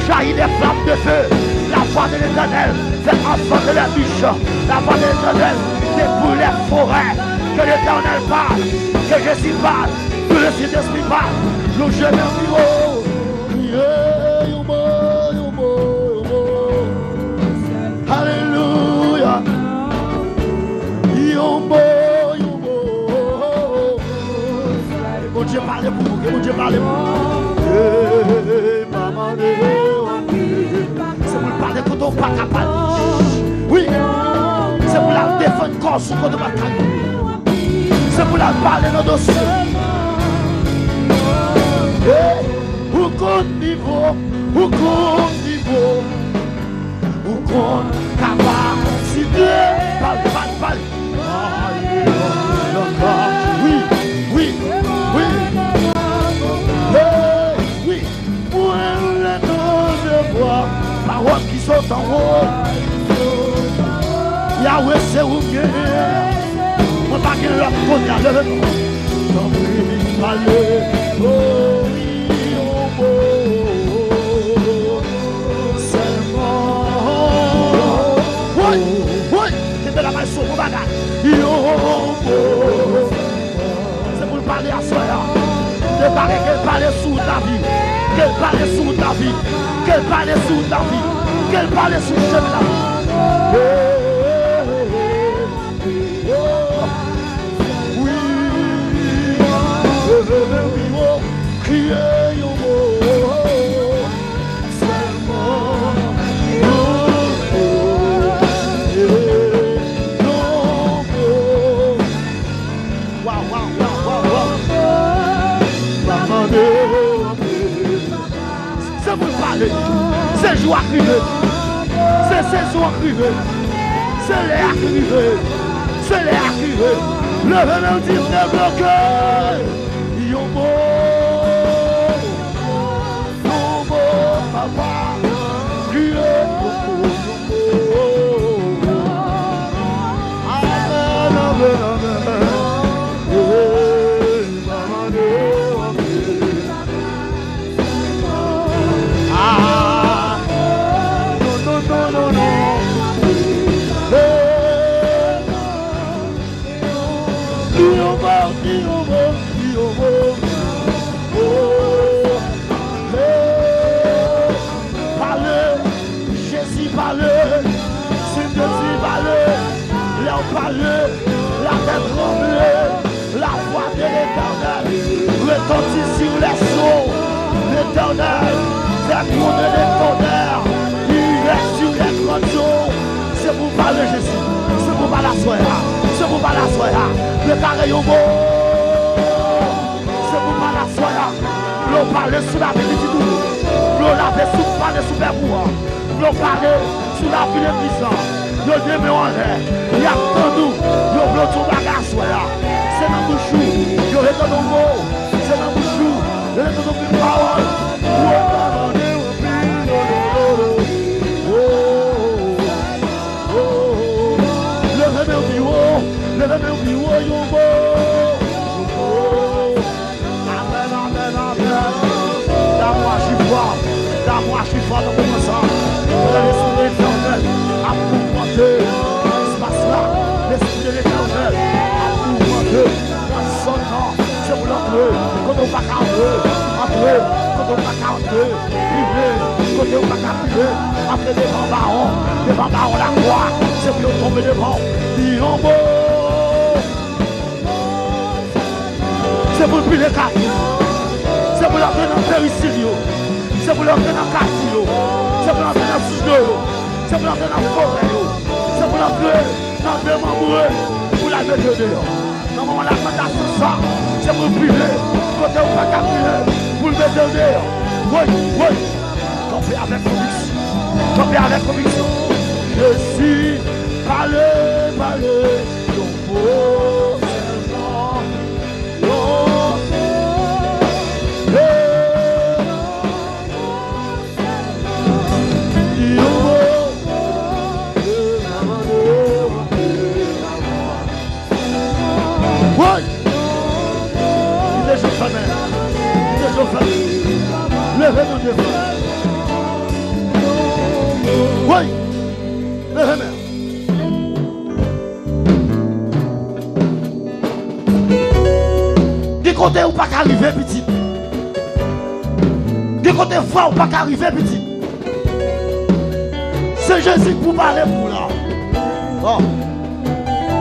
jaillit des flammes de feu. La voix de l'Éternel fait entendre les biches. La voix de l'Éternel dépouille les forêts. Que l'Éternel parle, que Jésus parle, que le Saint-Esprit parle. Nous je vais Alléluia. Mon Dieu parle pour vous, mon Dieu parle pour vous. C'est pour parler quand on pas capable. Oui, c'est pour la défendre corps sous contre ma caille. C'est pour la parler dans le dossier. Où compte niveau, où compte niveau, où compte capacité. Parle. Oui. Oui. Pour les deux voix, paroles qui sont en haut. Yahweh, c'est où bien. On va pas leur côté à l'heure. T'en prie, parlez. Oui, c'était la main sur mon bagage. C'est pour parler à soi. De parler qu'elle parle sous ta vie. Qu'elle parle sous ta vie. Qu'elle parle sous ta vie. Qu'elle parle sous le chemin de la vie. Oui. Criez au mot. C'est vous parler. C'est jour arrivé. C'est saison arrivé. C'est l'air arrivé. C'est l'air arrivé. Le venin dit n'est bloqué. Yombo. Yombo, papa. La tête tremblée, la voix de l'Éternel retentit sur les sceaux. L'Éternel fait courir les tonnerres, il est sur les grandes eaux. C'est pour parler Jésus, c'est pour parler la soya, c'est pour parler la soya. Le carré yombo, c'est pour parler la soya. L'on parle sous la vie du tout, l'on l'avait sous parler sous les bois, l'on parle sous la vie des puissants. Yo deme en l'air, il y a tant nous, yo bloque son bagage, c'est dans le chou, yo est dans le mot, c'est dans le chou, yo est dans le parole. Le remède au bureau, yo beau. Amen. D'amour, je suis fort dans mon sang. L'esprit de l'Éternel a pourvoité dans l'espace là. L'esprit de l'Éternel a pourvoité dans son temps. C'est pour l'entrer, quand on va entrer, quand on va entrer, priver, quand on va priver, après devant baron la croix, c'est pour tomber devant, dit en beau. C'est pour le plus de cartes, c'est pour l'entrer dans le péricilio. C'est pour l'entrer dans le quartier, c'est pour l'entrer dans le sujet, c'est pour l'entrer dans le forêt, c'est pour l'entrer dans le démembré, pour la mettre dehors. Non, on l'a fait à tout ça, c'est pour le priver, quand on va capturer, pour le mettre dehors. Oui, campez avec conviction, Je suis parlé, ton beau serment, levez nos devants. côté où pas qu'arriver petit. De côté fort où pas qu'arriver petit. C'est Jésus pour parler pour là. Oh.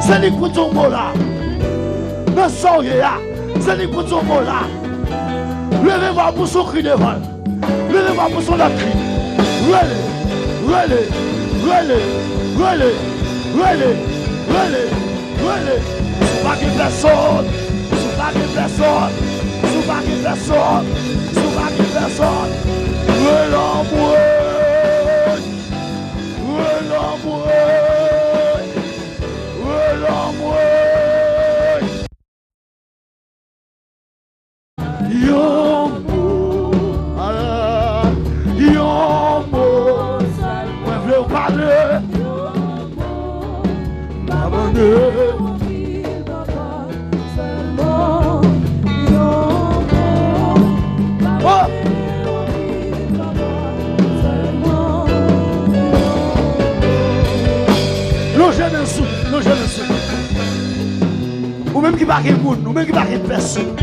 C'est lui pour ton mot là. Ne soyez là. C'est lui pour ton mot là. Levez-moi pour son cri devant. Levez-moi pour son cri. Relais. Sous pas de personne. Sous pas de personne. Sous pas de personne. Sous pas de personne. Ou même qui parle de monde, ou même qui parle de personne.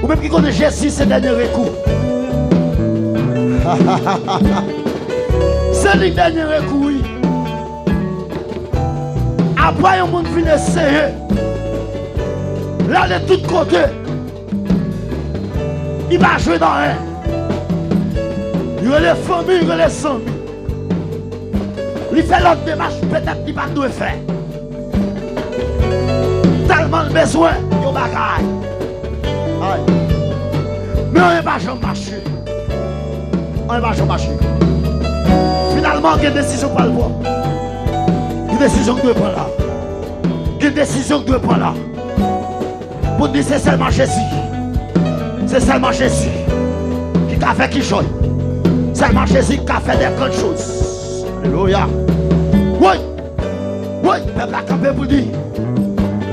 Ou même qui connaît Jésus, c'est le dernier recours. C'est le dernier recours. Après, un monde vient essayer. Là, de tous côtés. Il va jouer dans rien. Il y a les familles, il y a les amis. Il fait l'autre démarche, peut-être qu'il va tout faire. Tellement de besoin, il y a bagaille. Mais on n'est pas jamais marché. On n'est pas jamais marché. Finalement, il y a une décision pour le voir. Une décision que tu prends là. Une décision que tu prends là. Pour dire c'est seulement Jésus. C'est seulement Jésus qui a fait qui chose. Seulement Jésus qui a fait des grandes choses. Alléluia. Oui. Oui. Peuple a campé pour dire.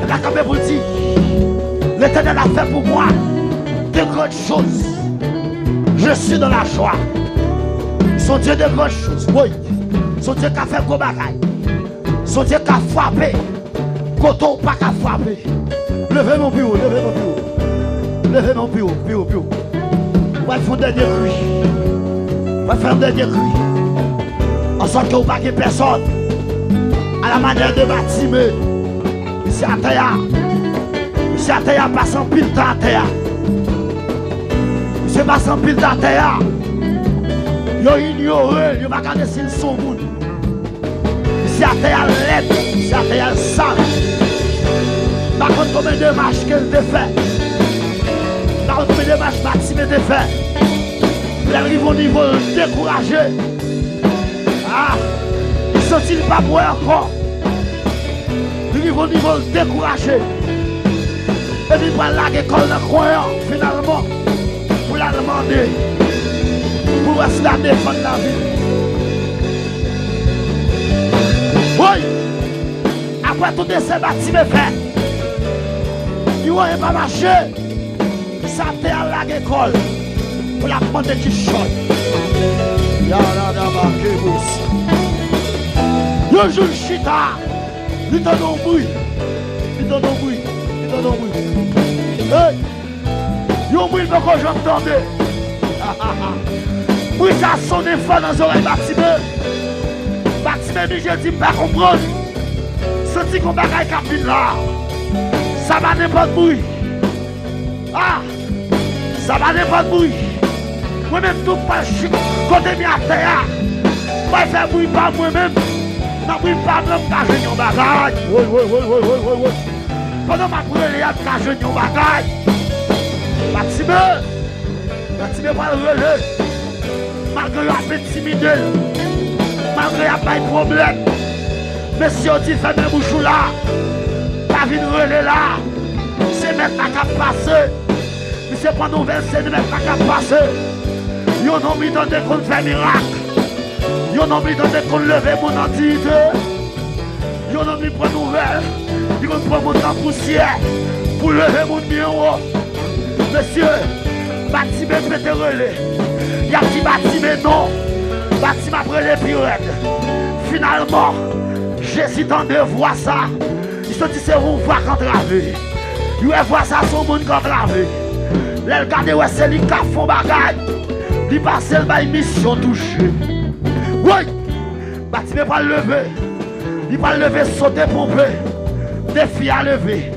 Peuple a campé pour dire. L'Éternel a fait pour moi de grandes choses. Je suis dans la joie. Son Dieu de grandes choses. Oui. Son Dieu qui a fait gros bagaille. Son Dieu qui a frappé. Coton pas qu'à frapper. Levez mon bureau, levez mon bureau. Levez mon bureau, bureau. On va faire un dernier cri. On va faire un dernier cri. En sorte que vous ne pas personne. À la manière de Batimée. Ici à terre. Ici à terre, passe en pile à terre. Ici passe en pile à terre. Ils ont ignoré, ils n'ont pas regardé s'ils sont bons. Ici à terre, l'aide. Ici à terre, sale. Par contre, combien de marches qu'elle te fait? Par contre, combien de marches Batimée te fait? Ils arrivent au niveau découragé. Ah, ils ne sont-ils pas pour encore? Ils arrivent au niveau découragé. Et puis, pour la école de croyant, finalement, pour la demander, pour rester la défendre la vie. Oui, après tout ces Batimée fait. Ils n'ont pas marché. Ça t'est à l'école. Pour la demander qui chante. Le jour de chita. Il t'en bruit. Hey! Yon bruit pour que j'entende. Oui, ça sonne fort dans les oreilles Batimée. Batimée, je dis pas comprendre. Senti qu'on bagaille capine là. Ça va n'importe bruit. Ah! Ça va n'importe bruit. Moi-même, tout pas côté de à terre. Moi, je fais bruit par moi-même. Non, bruit par moi-même, car je n'ai pas bagaille. Oui. Pendant ma brûlée, car je n'ai pas bagaille. Batimée, pas le relais. Malgré la petite timide. Malgré la pas de problème. Mais si on dit fait mes bouchons là. La vie de relais là, c'est maintenant qu'à passer. Mais c'est pas nouvelle, c'est maintenant qu'à passer. Ils ont mis dans des comptes faire miracle. Ils ont mis dans des comptes lever mon entité. Ils ont mis pour nouvelle. Ils ont pris mon temps poussière pour lever mon numéro. Monsieur, Batimée peut te relais. Il y a petit Batimée non. Batimée après les pirates. Finalement, Jésus t'en de voir ça. Ils sont dit c'est une voie qu'entravé. Il voit ça son monde comme lavé. Les regarder ouais c'est lui qui font bagage. Il passe le mission touchée. Oui. Bâtiment pas lever. Il va lever sauter pomper. Des filles à lever.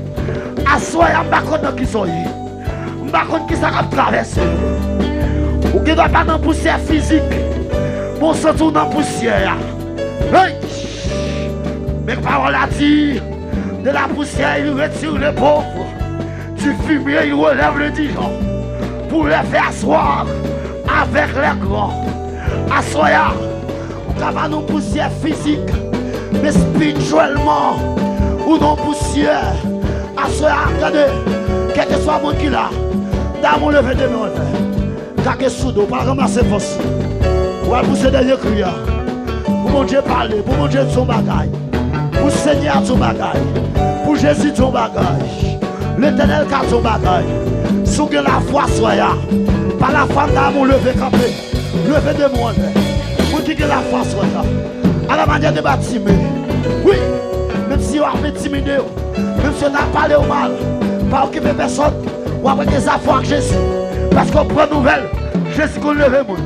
Assoyer en bas contre qui sont. En bas contre qui ça va traverser. Ou qui doit pas dans poussière physique. Bon se tourne dans poussière. Oui. Mais parole a dit. De la poussière il retire les pauvres. Du fumier il relève le dijon. Pour les faire asseoir avec les grands. Assoyard. Ou pas dans poussière physique. Mais spirituellement. Ou non poussière. Assoyard. Regardez. Quel que soit mon qui là. Dans mon lever de mon lever. Kake soudo. Pas ramasser force. Ou à pousser derrière criard. Pour mon Dieu parler. Pour mon Dieu son bagaille. Pour Seigneur ton bagaille. Pour Jésus ton bagage. L'Éternel car ton bagage. Sous que la foi soit là. Par la foi d'amour levé campé. Levé de monde. Pour que la foi soit là. À la manière de bâtiment. Oui. Même si on a intimidé. Même si on a parlé au mal. Pas occuper personne. Ou après des affaires avec Jésus. Parce qu'on prend nouvelle. Jésus qu'on lève moi.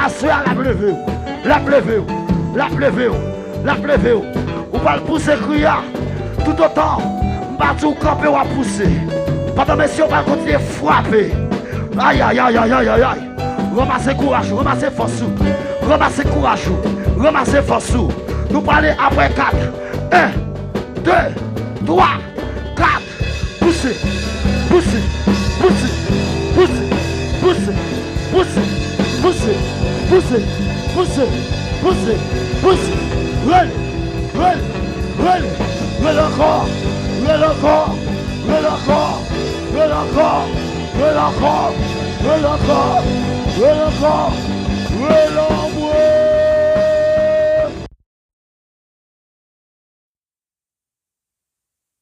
Assoir la pleuve. La pleuve. La pleuve. La pleuve. Ou pas le pousser criard. Tout autant. Battu camper ou à pousser. Pendant messieurs, on va continuer à frapper. Aïe, aïe, aïe, aïe, aïe, aïe. Ramassez courage, ramassez force. Ramassez courage, ramassez force. Nous parlons après 4. 1, 2, 3, 4. Poussez, poussez, poussez, poussez, poussez, poussez, poussez, poussez, poussez, poussez, poussez. Relais, relais, relais, relais encore. Relais encore, relais encore, relais encore, relais encore, relais encore, relais encore, relais